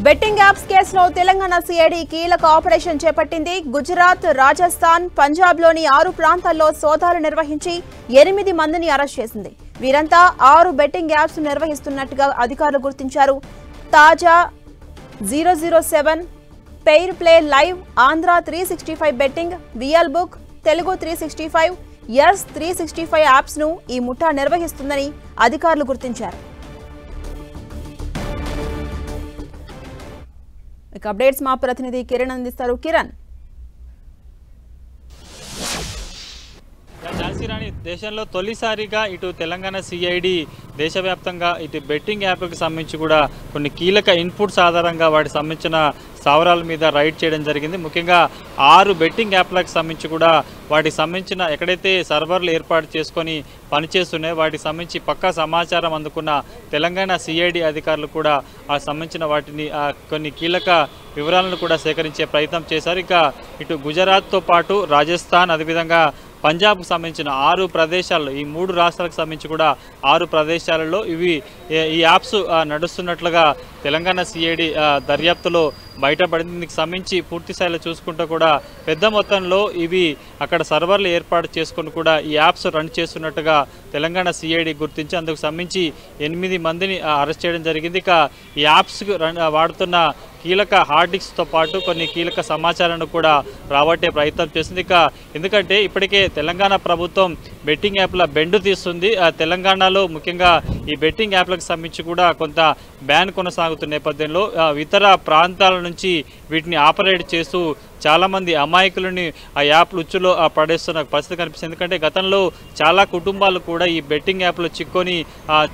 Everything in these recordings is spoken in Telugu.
బెట్టింగ్ యాప్స్ కేసులో తెలంగాణ సిఐడి కీలక ఆపరేషన్ చేపట్టింది. గుజరాత్, రాజస్థాన్, పంజాబ్లోని 6 ప్రాంతాల్లో సోదాలు నిర్వహించి 8 మందిని అరెస్ట్ చేసింది. వీరంతా 6 బెట్టింగ్ యాప్స్ నిర్వహిస్తున్నట్టుగా అధికారులు గుర్తించారు. తాజా 007, fair play live, Andhra 365 betting, VL book, Telugu 365, S 365 apps ను ఈ ముఠా నిర్వహిస్తుందని అధికారులు గుర్తించారు. ఇక అప్డేట్స్ మా ప్రతినిధి కిరణ్ అందిస్తారు. కిరణ్, ఝాన్సీరాణి, దేశంలో తొలిసారిగా ఇటు తెలంగాణ సిఐడి దేశవ్యాప్తంగా ఇటు బెట్టింగ్ యాప్లకు సంబంధించి కూడా కొన్ని కీలక ఇన్పుట్స్ ఆధారంగా వాటికి సంబంధించిన స్థావరాల మీద రైడ్ చేయడం జరిగింది. ముఖ్యంగా 6 బెట్టింగ్ యాప్లకు సంబంధించి కూడా వాటికి సంబంధించిన ఎక్కడైతే సర్వర్లు ఏర్పాటు చేసుకొని పనిచేస్తున్నాయో వాటికి సంబంధించి పక్కా సమాచారం అందుకున్న తెలంగాణ సిఐడి అధికారులు కూడా ఆ సంబంధించిన వాటిని కొన్ని కీలక వివరాలను కూడా సేకరించే ప్రయత్నం చేశారు. ఇక ఇటు గుజరాత్తో పాటు రాజస్థాన్, అదేవిధంగా పంజాబ్కు సంబంధించిన 6 ప్రదేశాల్లో, ఈ 3 రాష్ట్రాలకు సంబంధించి కూడా 6 ప్రదేశాలలో ఈ యాప్స్ నడుస్తున్నట్లుగా తెలంగాణ సిఐడి దర్యాప్తులో బయటపడింది. దీనికి సంబంధించి పూర్తి స్థాయిలో చూసుకుంటూ కూడా పెద్ద మొత్తంలో ఇవి అక్కడ సర్వర్లు ఏర్పాటు చేసుకుని కూడా ఈ యాప్స్ రన్ చేస్తున్నట్టుగా తెలంగాణ సిఐడి గుర్తించి అందుకు సంబంధించి 8 మందిని అరెస్ట్ చేయడం జరిగింది. ఇక ఈ యాప్స్ వాడుతున్న కీలక హార్డ్ డిస్క్తో పాటు కొన్ని కీలక సమాచారాన్ని కూడా రాబట్టే ప్రయత్నం చేసింది. ఇక ఎందుకంటే ఇప్పటికే తెలంగాణ ప్రభుత్వం బెట్టింగ్ యాప్ల బెండు తీస్తుంది. తెలంగాణలో ముఖ్యంగా ఈ బెట్టింగ్ యాప్లకు సంబంధించి కూడా కొంత బ్యాన్ కొనసాగుతున్న నేపథ్యంలో ఇతర ప్రాంతాల నుంచి వీటిని ఆపరేట్ చేస్తూ చాలామంది అమాయకులని ఆ యాప్లు ఉచ్చులో పడేస్తున్న పరిస్థితి కనిపిస్తుంది. ఎందుకంటే గతంలో చాలా కుటుంబాలు కూడా ఈ బెట్టింగ్ యాప్లో చిక్కొని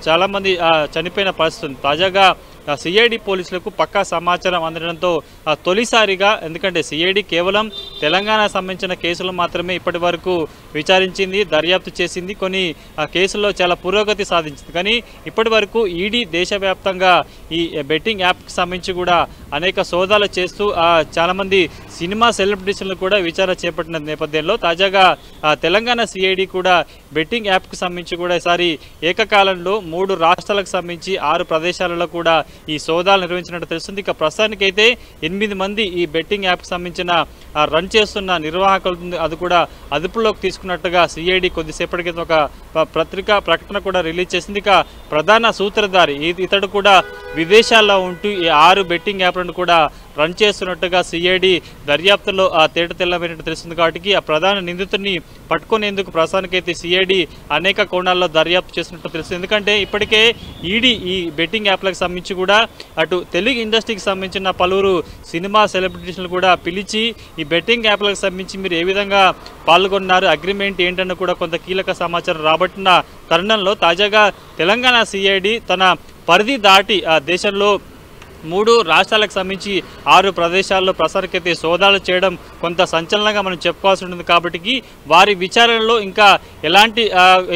చాలామంది చనిపోయిన పరిస్థితి. తాజాగా సిఐడి పోలీసులకు పక్కా సమాచారం అందడంతో తొలిసారిగా, ఎందుకంటే సిఐడి కేవలం తెలంగాణ సంబంధించిన కేసులు మాత్రమే ఇప్పటి వరకు విచారించింది, దర్యాప్తు చేసింది, కొన్ని కేసుల్లో చాలా పురోగతి సాధించింది. కానీ ఇప్పటి వరకు ఈడీ దేశవ్యాప్తంగా ఈ బెట్టింగ్ యాప్కి సంబంధించి కూడా అనేక సోదాలు చేస్తూ చాలామంది సినిమా సెలబ్రిటీలను కూడా విచారణ చేపట్టిన నేపథ్యంలో తాజాగా తెలంగాణ సిఐడి కూడా బెట్టింగ్ యాప్కి సంబంధించి కూడా ఈసారి ఏకకాలంలో 3 రాష్ట్రాలకు సంబంధించి 6 ప్రదేశాలలో కూడా ఈ సోదాలు నిర్వహించినట్టు తెలుస్తుంది. ఇక ప్రస్తుతానికైతే 8 మంది ఈ బెట్టింగ్ యాప్కి సంబంధించిన రన్ చేస్తున్న నిర్వాహకులు అది కూడా అదుపులోకి తీసుకున్నట్టుగా సిఐడి కొద్దిసేపటి క్రితం ఒక పత్రికా ప్రకటన కూడా రిలీజ్ చేసింది. ఇక ప్రధాన సూత్రధారి ఇతడు కూడా విదేశాల్లో ఉంటూ ఈ 6 బెట్టింగ్ యాప్లను కూడా రన్ చేస్తున్నట్టుగా సిఐడి దర్యాప్తులో తేట తెల్లమైనట్టు తెలుస్తుంది. కాబట్టి ఆ ప్రధాన నిందితుడిని పట్టుకునేందుకు ప్రస్తుతానికైతే సిఐడి అనేక కోణాల్లో దర్యాప్తు చేస్తున్నట్టు తెలుస్తుంది. ఎందుకంటే ఇప్పటికే ఈడీ ఈ బెట్టింగ్ యాప్లకు సంబంధించి కూడా అటు తెలుగు ఇండస్ట్రీకి సంబంధించిన పలువురు సినిమా సెలబ్రిటీస్ను కూడా పిలిచి ఈ బెట్టింగ్ యాప్లకు సంబంధించి మీరు ఏ విధంగా పాల్గొన్నారు, అగ్రిమెంట్ ఏంటన్న కూడా కొంత కీలక సమాచారం రాబట్టిన తరుణంలో తాజాగా తెలంగాణ సిఐడి తన పరిధి దాటి దేశంలో 3 రాష్ట్రాలకు సంబంధించి 6 ప్రదేశాల్లో ప్రసారకైతే సోదాలు చేయడం కొంత సంచలనంగా మనం చెప్పుకోవాల్సి ఉంటుంది. కాబట్టి వారి విచారణలో ఇంకా ఎలాంటి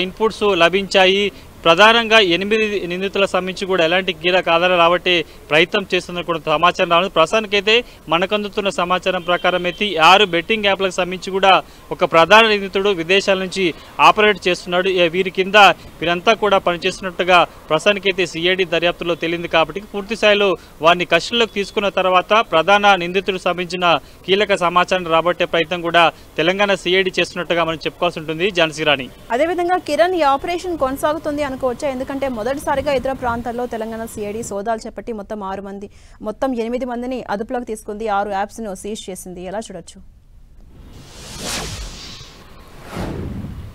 ఇన్పుట్స్ లభించాయి, ప్రధానంగా 8 నిందితుల సంబంధించి కూడా ఎలాంటి కీలక ఆధారాలు రాబట్టే ప్రయత్నం చేస్తున్న కూడా సమాచారం రావడం. ప్రస్తుతానికైతే మనకు అందుతున్న సమాచారం ప్రకారం అయితే 6 బెట్టింగ్ యాప్లకు సంబంధించి కూడా ఒక ప్రధాన నిందితుడు విదేశాల నుంచి ఆపరేట్ చేస్తున్నాడు. వీరి కింద వీరంతా కూడా పనిచేస్తున్నట్టుగా ప్రస్తుతానికైతే సిఐడి దర్యాప్తులో తేలింది. కాబట్టి పూర్తి స్థాయిలో వారిని కస్టడీలోకి తీసుకున్న తర్వాత ప్రధాన నిందితుడు సంబంధించిన కీలక సమాచారం రాబట్టే ప్రయత్నం కూడా తెలంగాణ సిఐడి చేస్తున్నట్టుగా మనం చెప్పుకోవాల్సి ఉంటుంది. ఝాన్సీరాణి, అదేవిధంగా కిరణ్, ఈ ఆపరేషన్ కొనసాగుతుంది అనుకోవచ్చా? ఎందుకంటే మొదటిసారిగా ఇతర ప్రాంతాల్లో తెలంగాణ సిఐడి సోదాలు చేపట్టి మొత్తం 8 మందిని అదుపులోకి తీసుకుంది, 6 యాప్స్ ను సీజ్ చేసింది. ఎలా చూడొచ్చు?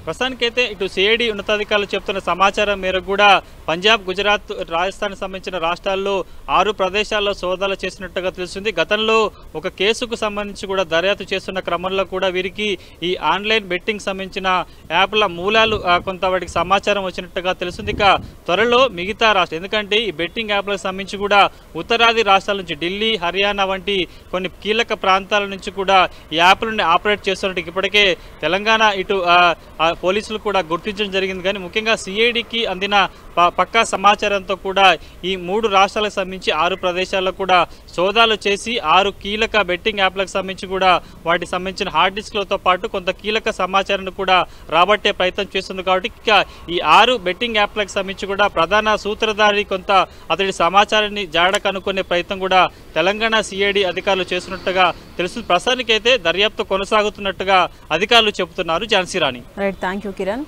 ప్రస్తుతానికైతే ఇటు సిఐడి ఉన్నతాధికారులు చెప్తున్న సమాచారం మేరకు కూడా పంజాబ్, గుజరాత్, రాజస్థాన్ సంబంధించిన రాష్ట్రాల్లో 6 ప్రదేశాల్లో సోదాలు చేసినట్టుగా తెలుస్తుంది. గతంలో ఒక కేసుకు సంబంధించి కూడా దర్యాప్తు చేస్తున్న క్రమంలో కూడా వీరికి ఈ ఆన్లైన్ బెట్టింగ్ సంబంధించిన యాప్ల మూలాలు కొంత వాటికి సమాచారం వచ్చినట్టుగా తెలుస్తుంది. ఇక త్వరలో మిగతా రాష్ట్రం, ఎందుకంటే ఈ బెట్టింగ్ యాప్లకు సంబంధించి కూడా ఉత్తరాది రాష్ట్రాల నుంచి ఢిల్లీ, హర్యానా వంటి కొన్ని కీలక ప్రాంతాల నుంచి కూడా ఈ యాప్లను ఆపరేట్ చేస్తున్నట్టు ఇప్పటికే తెలంగాణ ఇటు పోలీసులు కూడా గుర్తించడం జరిగింది. కానీ ముఖ్యంగా సిఐడికి అందిన పక్కా సమాచారంతో కూడా ఈ 3 రాష్ట్రాలకు సంబంధించి 6 ప్రదేశాల్లో కూడా సోదాలు చేసి 6 కీలక బెట్టింగ్ యాప్లకు సంబంధించి కూడా వాటికి సంబంధించిన హార్డ్ డిస్క్లతో పాటు కొంత కీలక సమాచారాన్ని కూడా రాబట్టే ప్రయత్నం చేస్తుంది. కాబట్టి ఈ 6 బెట్టింగ్ యాప్లకు సంబంధించి కూడా ప్రధాన సూత్రధారి కొంత అతడి సమాచారాన్ని జాడ కనుక్కునే ప్రయత్నం కూడా తెలంగాణ సిఐడి అధికారులు చేస్తున్నట్టుగా తెలుస్తుంది. ప్రస్తుతానికైతే దర్యాప్తు కొనసాగుతున్నట్టుగా అధికారులు చెబుతున్నారు. Jhansi Rani. Right, thank you Kiran.